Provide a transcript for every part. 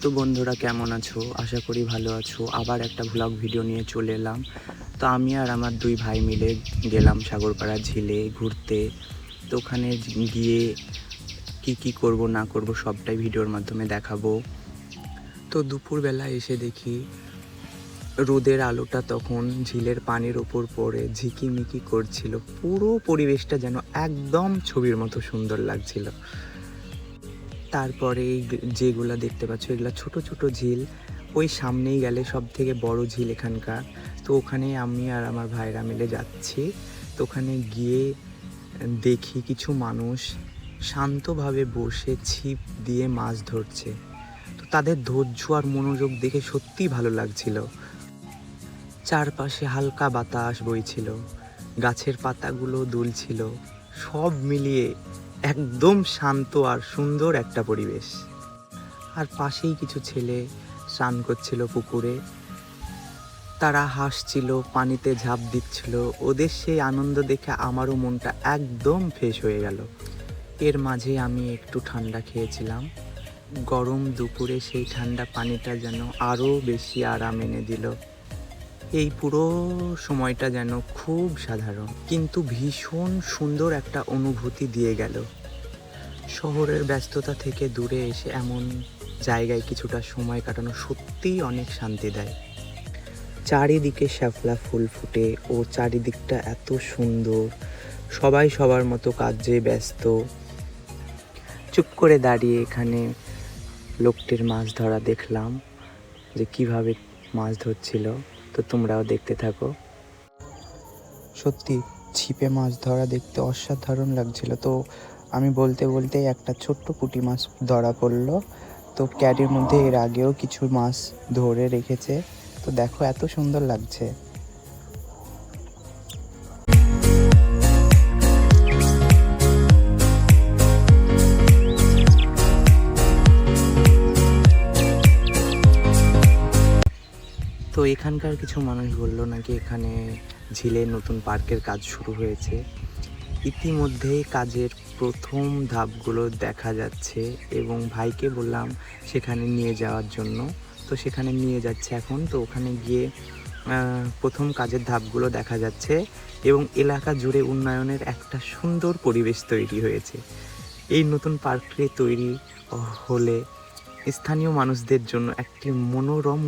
তো বন্ধুরা কেমন আছো? আশা করি ভালো আছো। আবার একটা ভ্লগ ভিডিও নিয়ে চলে এলাম। তো আমি আর আমার দুই ভাই মিলে গেলাম সাগরপাড়া ঝিলে ঘুরতে। তো ওখানে গিয়ে কি করব না করব সবটাই ভিডিওর মাধ্যমে দেখাবো। তো দুপুরবেলা এসে দেখি রোদের আলোটা তখন ঝিলের পানির ওপর পড়ে ঝিকিমিকি করছিল। পুরো পরিবেশটা যেন একদম ছবির মতো সুন্দর লাগছিল। তারপরে যেগুলো দেখতে পাচ্ছ এগুলো ছোট ছোট ঝিল। ওই সামনেই গেলে সব থেকে বড় ঝিল এখানকার। তো ওখানে আমি আর আমার ভাইরা মিলে যাচ্ছি। তো ওখানে গিয়ে দেখি কিছু মানুষ শান্তভাবে বসে ছিপ দিয়ে মাছ ধরছে। তো তাদের ধৈর্য আর মনোযোগ দেখে সত্যিই ভালো লাগছিল। চারপাশে হালকা বাতাস বইছিল, গাছের পাতাগুলো দুলছিল, সব মিলিয়ে একদম শান্ত আর সুন্দর একটা পরিবেশ। আর পাশেই কিছু ছেলে স্নান করছিল পুকুরে। তারা হাসছিল, পানিতে ঝাঁপ দিচ্ছিল। ওদের সেই আনন্দ দেখে আমারও মনটা একদম ফ্রেশ হয়ে গেল। এর মাঝে আমি একটু ঠান্ডা খেয়েছিলাম। গরম দুপুরে সেই ঠান্ডা পানিটা যেন আরও বেশি আরাম এনে দিল। এই পুরো সময়টা যেন খুব সাধারণ কিন্তু ভীষণ সুন্দর একটা অনুভূতি দিয়ে গেল। শহরের ব্যস্ততা থেকে দূরে এসে এমন জায়গায় কিছুটা সময় কাটানো সত্যিই অনেক শান্তি দেয়। চারিদিকে শ্যাফলা ফুল ফুটে ও চারিদিকটা এত সুন্দর। সবাই সবার মতো কাজে ব্যস্ত। চুপ করে দাঁড়িয়ে এখানে লোকটির মাছ ধরা দেখলাম, যে কিভাবে মাছ ধরছিল। তো তোমরাও দেখতে থাকো। সত্যি ছিপে মাছ ধরা দেখতে অসাধারণ লাগছিল। তো আমি বলতে বলতে একটা ছোট্ট পুঁটি মাছ ধরা পড়লো। তো ক্যারির মধ্যে এর আগেও কিছু মাছ ধরে রেখেছে। তো দেখো এত সুন্দর লাগছে। তো এখানকার কিছু মানুষ বললো নাকি এখানে ঝিলে নতুন পার্কের কাজ শুরু হয়েছে। ইতিমধ্যেই কাজের প্রথম ধাপগুলো দেখা যাচ্ছে এবং ভাইকে বললাম সেখানে নিয়ে যাওয়ার জন্য। তো সেখানে নিয়ে যাচ্ছে এখন। তো ওখানে গিয়ে প্রথম কাজের ধাপগুলো দেখা যাচ্ছে এবং এলাকা জুড়ে উন্নয়নের একটা সুন্দর পরিবেশ তৈরি হয়েছে। এই নতুন পার্কটি তৈরি হলে স্থানীয় মানুষদের জন্য একটি মনোরম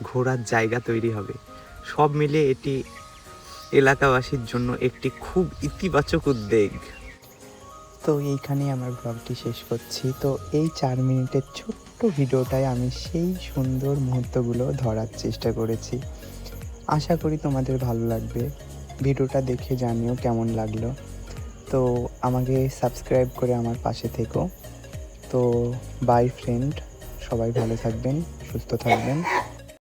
ঘোরার জায়গা তৈরি হবে। সব মিলে এটি এলাকাবাসীর জন্য একটি খুব ইতিবাচক উদ্যোগ। তো এইখানে আমার ব্লগটি শেষ করছি। তো এই 4 মিনিটের ছোট্ট ভিডিওটায় আমি সেই সুন্দর মুহূর্তগুলো ধরার চেষ্টা করেছি। আশা করি তোমাদের ভালো লাগবে। ভিডিওটা দেখে জানিও কেমন লাগলো। তো আমাকে সাবস্ক্রাইব করে আমার পাশে থেকো। তো বাই ফ্রেন্ড, সবাই ভালো থাকবেন, সুস্থ থাকবেন।